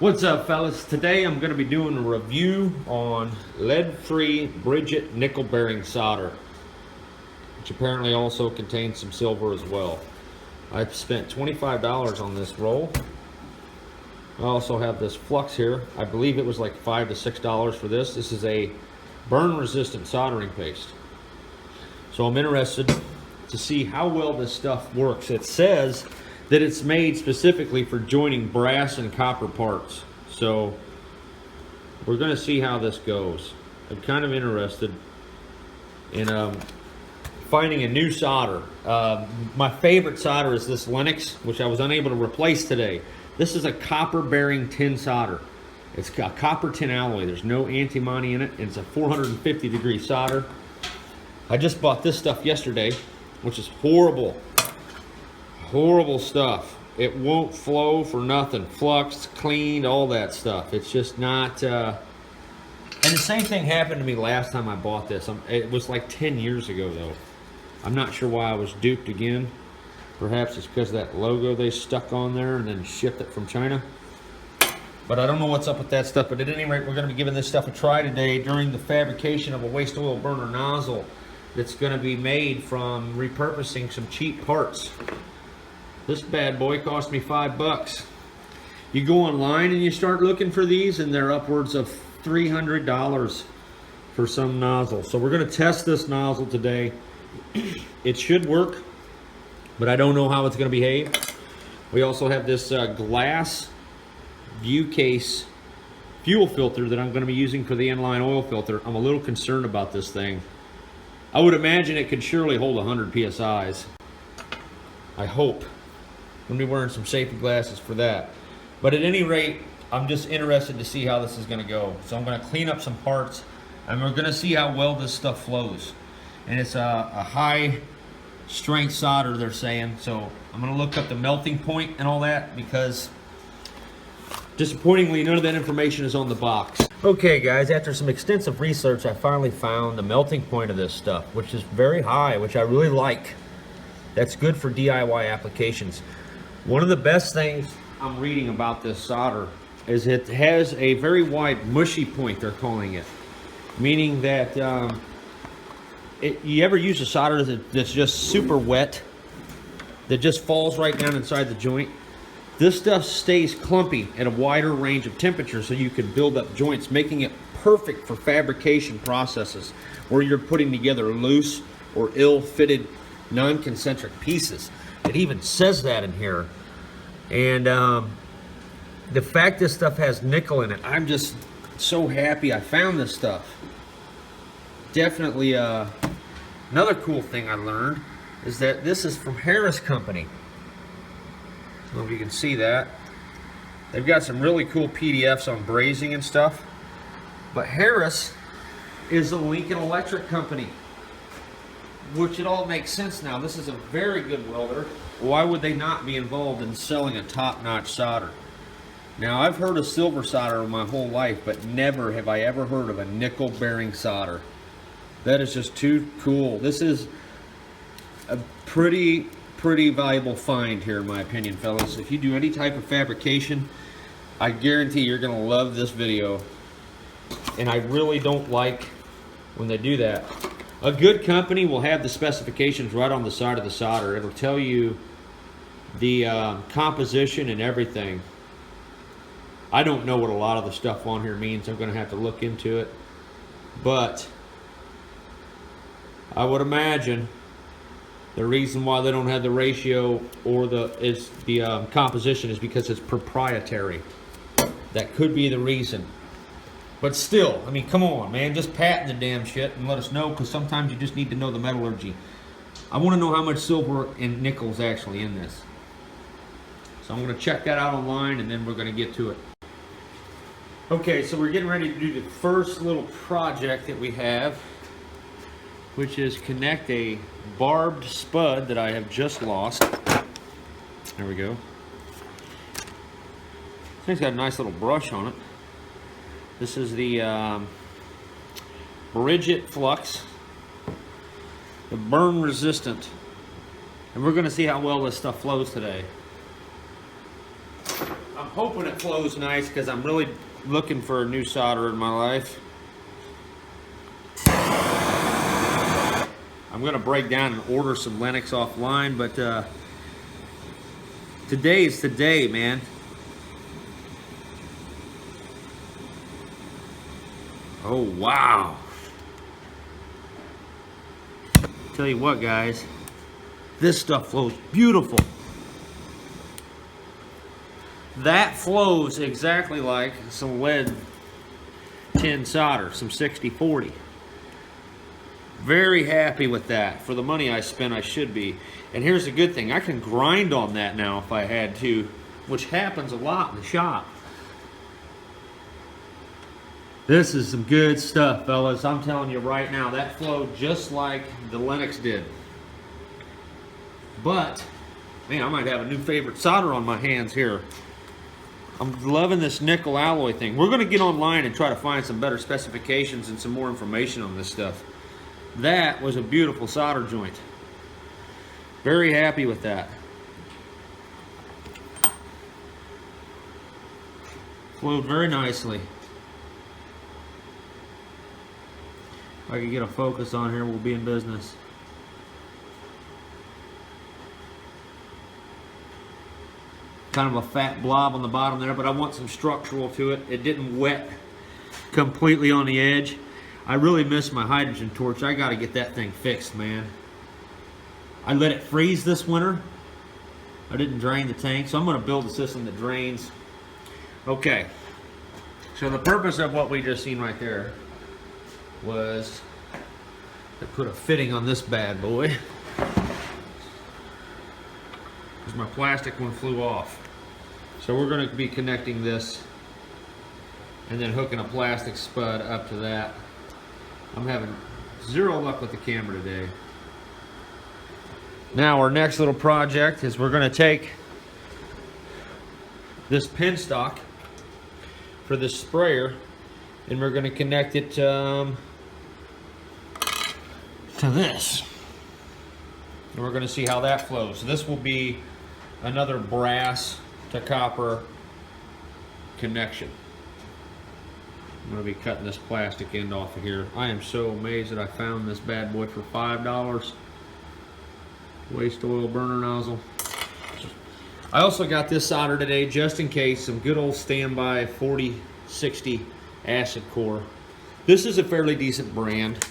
What's up, fellas? Today I'm going to be doing a review on lead-free BRIDGIT nickel bearing solder, which apparently also contains some silver as well. I've spent $25 on this roll. I also have this flux here. I believe it was like $5 to $6 for this. This is a burn-resistant soldering paste. So I'm interested to see how well this stuff works. It says that it's made specifically for joining brass and copper parts. So we're going to see how this goes. I'm kind of interested in finding a new solder. My favorite solder is this Lennox, which I was unable to replace today. This is a copper bearing tin solder. It's a copper tin alloy. There's no antimony in it. It's a 450 degree solder. I just bought this stuff yesterday, which is horrible. Horrible stuff. It won't flow for nothing. Fluxed, cleaned, all that stuff. It's just not. And the same thing happened to me last time I bought this. It was like 10 years ago, though. I'm not sure why I was duped again. Perhaps it's because of that logo they stuck on there and then shipped it from China. But I don't know what's up with that stuff. But at any rate, we're going to be giving this stuff a try today during the fabrication of a waste oil burner nozzle that's going to be made from repurposing some cheap parts. This bad boy cost me $5. You go online and you start looking for these, and they're upwards of $300 for some nozzle. So we're going to test this nozzle today. It should work, but I don't know how it's going to behave. We also have this glass view case fuel filter that I'm going to be using for the inline oil filter. I'm a little concerned about this thing. I would imagine it could surely hold 100 psi's. I hope. I'm going to be wearing some safety glasses for that. But at any rate, I'm just interested to see how this is going to go. So I'm going to clean up some parts, and we're going to see how well this stuff flows. And it's a high strength solder, they're saying. So I'm going to look up the melting point and all that, because disappointingly, none of that information is on the box. Okay, guys, after some extensive research, I finally found the melting point of this stuff, which is very high, which I really like. That's good for DIY applications. One of the best things I'm reading about this solder is it has a very wide mushy point, they're calling it. Meaning that you ever use a solder that's just super wet, that just falls right down inside the joint? This stuff stays clumpy at a wider range of temperatures, so you can build up joints, making it perfect for fabrication processes where you're putting together loose or ill-fitted non-concentric pieces. It even says that in here. And the fact this stuff has nickel in it, I'm just so happy I found this stuff. Definitely another cool thing I learned is that this is from Ferrous company. I don't know if you can see that. They've got some really cool PDFs on brazing and stuff. But Ferrous is a Lincoln Electric company, which it all makes sense now. This is a very good welder. Why would they not be involved in selling a top-notch solder? Now, I've heard of silver solder my whole life, but never have I ever heard of a nickel-bearing solder. That is just too cool. This is a pretty valuable find here, in my opinion, fellas. If you do any type of fabrication, I guarantee you're going to love this video. And I really don't like when they do that. A good company will have the specifications right on the side of the solder. It'll tell you the composition and everything. I don't know what a lot of the stuff on here means. I'm going to have to look into it. But I would imagine the reason why they don't have the ratio or the composition is because it's proprietary. That could be the reason. But still, I mean, come on, man. Just patent the damn shit and let us know, because sometimes you just need to know the metallurgy. I want to know how much silver and nickel is actually in this. So I'm going to check that out online, and then we're going to get to it. Okay, so we're getting ready to do the first little project that we have, which is connect a barbed spud that I have just lost. There we go. This thing's got a nice little brush on it. This is the BRIDGIT Flux, the burn resistant. And we're going to see how well this stuff flows today. I'm hoping it flows nice because I'm really looking for a new solder in my life. I'm gonna break down and order some Lennox offline, but today's the day, man. Oh, wow. Tell you what, guys, this stuff flows beautiful. That flows exactly like some lead tin solder, some 60/40. Very happy with that. For the money I spent, I should be. And here's the good thing, I can grind on that now if I had to, which happens a lot in the shop. This is some good stuff, fellas. I'm telling you right now, that flowed just like the Lennox did. But, man, I might have a new favorite solder on my hands here. I'm loving this nickel alloy thing. We're gonna get online and try to find some better specifications and some more information on this stuff. That was a beautiful solder joint. Very happy with that. Flowed very nicely. If I could get a focus on here, we'll be in business. Kind of a fat blob on the bottom there, but I want some structural to it. It didn't wet completely on the edge. I really miss my hydrogen torch. I gotta get that thing fixed, man. I let it freeze this winter. I didn't drain the tank, so I'm gonna build a system that drains. Okay, so the purpose of what we just seen right there was to put a fitting on this bad boy, because my plastic one flew off. So we're going to be connecting this and then hooking a plastic spud up to that. I'm having zero luck with the camera today. Now our next little project is we're going to take this pin stock for this sprayer and we're going to connect it to this, and we're going to see how that flows. So this will be another brass to copper connection. I'm going to be cutting this plastic end off of here. I am so amazed that I found this bad boy for $5. Waste oil burner nozzle. I also got this solder today just in case, some good old standby 4060 acid core. This is a fairly decent brand.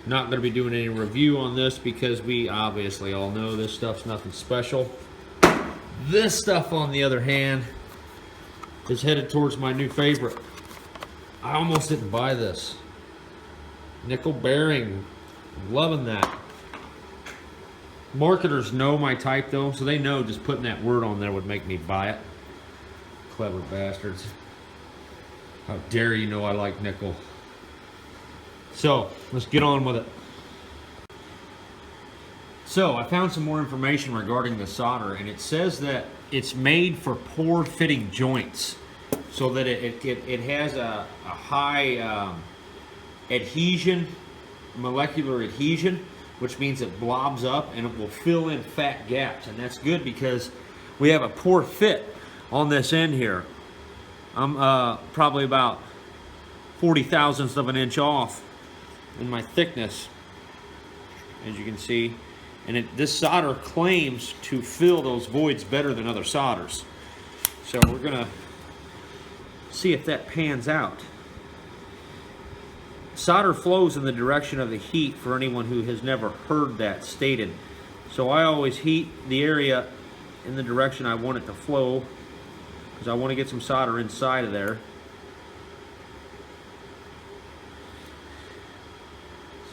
Not going to be doing any review on this because we obviously all know this stuff's nothing special. This stuff, on the other hand, is headed towards my new favorite. I almost didn't buy this. Nickel bearing. Loving that. Marketers know my type though, so they know just putting that word on there would make me buy it. Clever bastards. How dare you know I like nickel. So, let's get on with it. So, I found some more information regarding the solder, and it says that it's made for pore fitting joints, so that it has a high adhesion, molecular adhesion, which means it blobs up and it will fill in fat gaps, and that's good because we have a poor fit on this end here. I'm probably about 40 thousandths of an inch off in my thickness, as you can see, and this solder claims to fill those voids better than other solders. So we're gonna see if that pans out. Solder flows in the direction of the heat, for anyone who has never heard that stated. So I always heat the area in the direction I want it to flow, because I want to get some solder inside of there.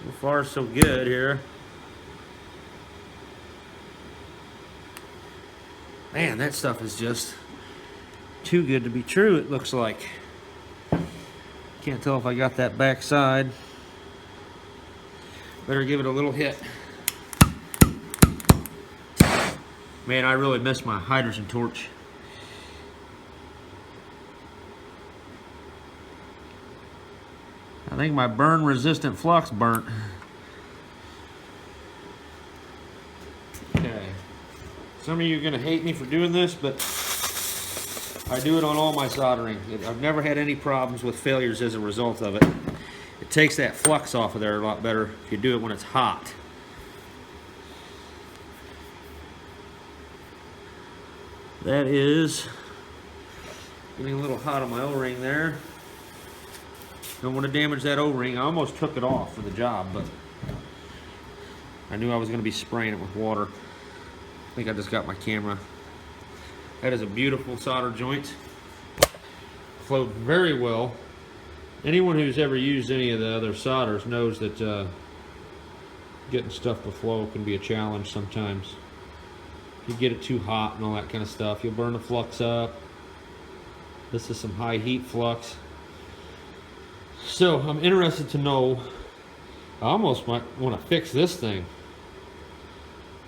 So far so good here. Man, that stuff is just too good to be true, it looks like. Can't tell if I got that back side. Better give it a little hit. Man, I really miss my hydrogen torch. I think my burn resistant flux burnt. Okay. Some of you are going to hate me for doing this, but I do it on all my soldering. I've never had any problems with failures as a result of it. It takes that flux off of there a lot better if you do it when it's hot. That is getting a little hot on my O-ring there. Don't want to damage that O-ring. I almost took it off for the job, but I knew I was going to be spraying it with water. I think I just got my camera. That is a beautiful solder joint. Flowed very well. Anyone who's ever used any of the other solders knows that getting stuff to flow can be a challenge sometimes. If you get it too hot and all that kind of stuff, you'll burn the flux up. This is some high heat flux. So I'm interested to know, I almost might want to fix this thing.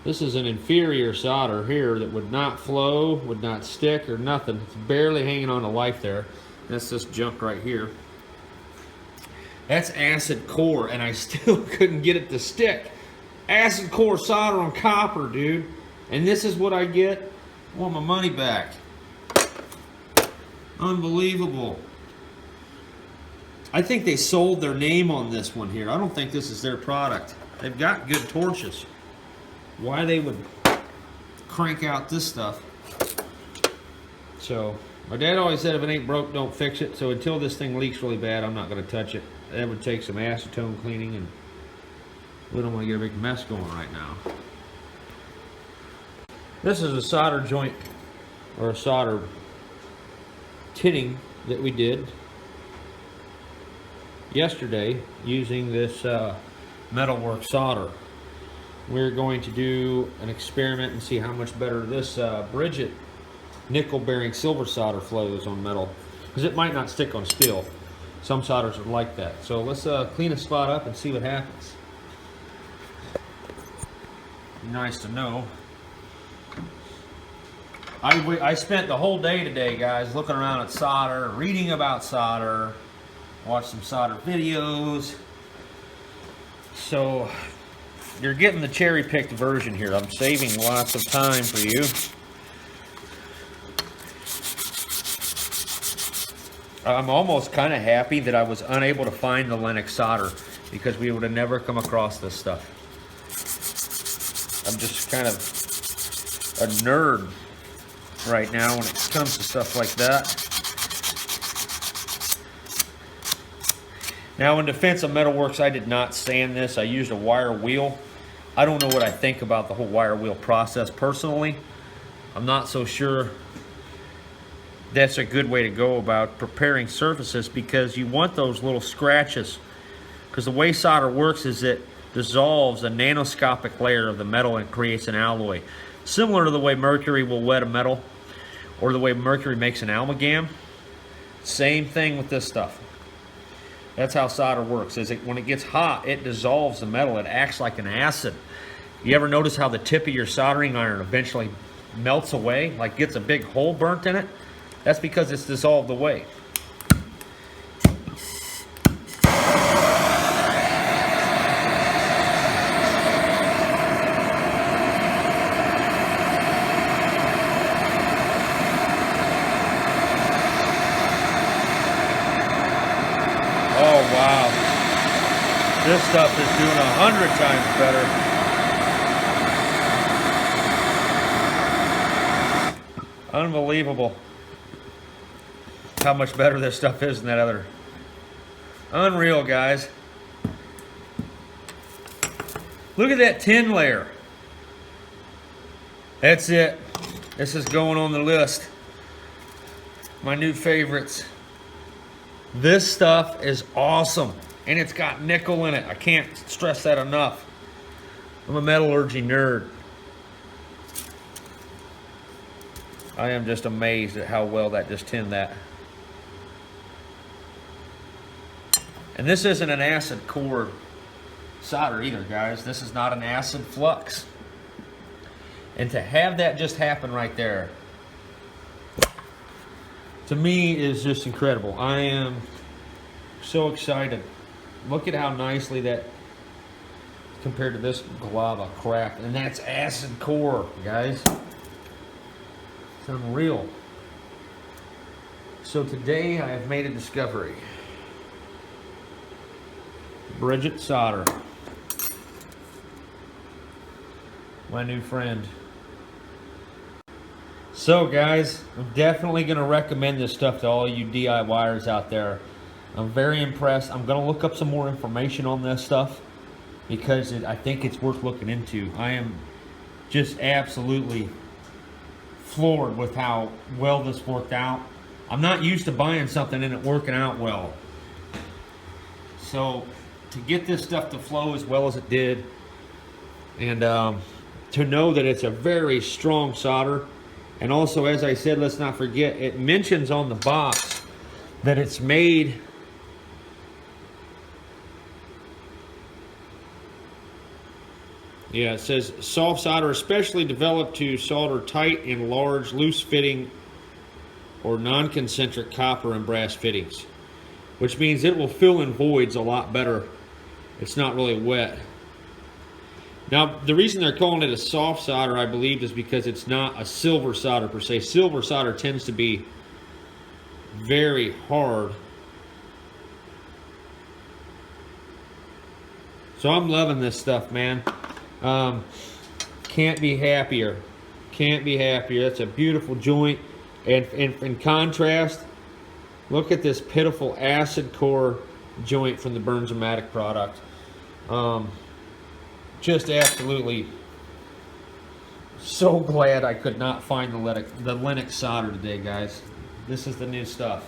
This is an inferior solder here that would not flow, would not stick or nothing. It's barely hanging on to life there. That's this junk right here. That's acid core, and I still couldn't get it to stick. Acid core solder on copper, dude. And this is what I get? I want my money back. Unbelievable. I think they sold their name on this one here. I don't think this is their product. They've got good torches. Why they would crank out this stuff. So, my dad always said if it ain't broke, don't fix it. So until this thing leaks really bad, I'm not going to touch it. That would take some acetone cleaning, and we don't want to get a big mess going right now. This is a solder joint, or a solder tinning that we did yesterday using this metalwork solder. We're going to do an experiment and see how much better this BRIDGIT nickel bearing silver solder flows on metal, because it might not stick on steel. Some solders are like that. So let's clean a spot up and see what happens. Nice to know. I spent the whole day today, guys, looking around at solder, reading about solder, watched some solder videos. So you're getting the cherry-picked version here. I'm saving lots of time for you. I'm almost kind of happy that I was unable to find the Lennox solder, because we would have never come across this stuff. I'm just kind of a nerd right now when it comes to stuff like that. Now, in defense of Metalworks, I did not sand this. I used a wire wheel. I don't know what I think about the whole wire wheel process personally. I'm not so sure that's a good way to go about preparing surfaces, because you want those little scratches. Because the way solder works is it dissolves a nanoscopic layer of the metal and creates an alloy. Similar to the way mercury will wet a metal, or the way mercury makes an amalgam. Same thing with this stuff. That's how solder works. When it gets hot, it dissolves the metal. It acts like an acid. You ever notice how the tip of your soldering iron eventually melts away, like gets a big hole burnt in it? That's because it's dissolved away. Oh, wow. This stuff is doing 100 times better. Unbelievable how much better this stuff is than that other. Unreal, guys. Look at that tin layer. That's it. This is going on the list. My new favorites. This stuff is awesome, and it's got nickel in it. I can't stress that enough. I'm a metallurgy nerd. I am just amazed at how well that just tinned that. And this isn't an acid core solder either, guys. This is not an acid flux. And to have that just happen right there, to me, is just incredible. I am so excited. Look at how nicely that compared to this glob of crap. And that's acid core, guys. It's unreal. So today I have made a discovery. BRIDGIT solder. My new friend. So guys, I'm definitely going to recommend this stuff to all you DIYers out there. I'm very impressed. I'm going to look up some more information on this stuff because I think it's worth looking into. I am just absolutely floored with how well this worked out. I'm not used to buying something and it working out well. So to get this stuff to flow as well as it did, and to know that it's a very strong solder, and also, as I said, let's not forget, it mentions on the box that it's made it says soft solder especially developed to solder tight and large loose fitting or non-concentric copper and brass fittings, which means it will fill in voids a lot better. It's not really wet. Now, the reason they're calling it a soft solder, I believe, is because it's not a silver solder per se. Silver solder tends to be very hard. So I'm loving this stuff, man. Can't be happier. Can't be happier. That's a beautiful joint. And in contrast, look at this pitiful acid core joint from the Bernzomatic product. Just absolutely so glad I could not find the Lennox solder today, guys. This is the new stuff.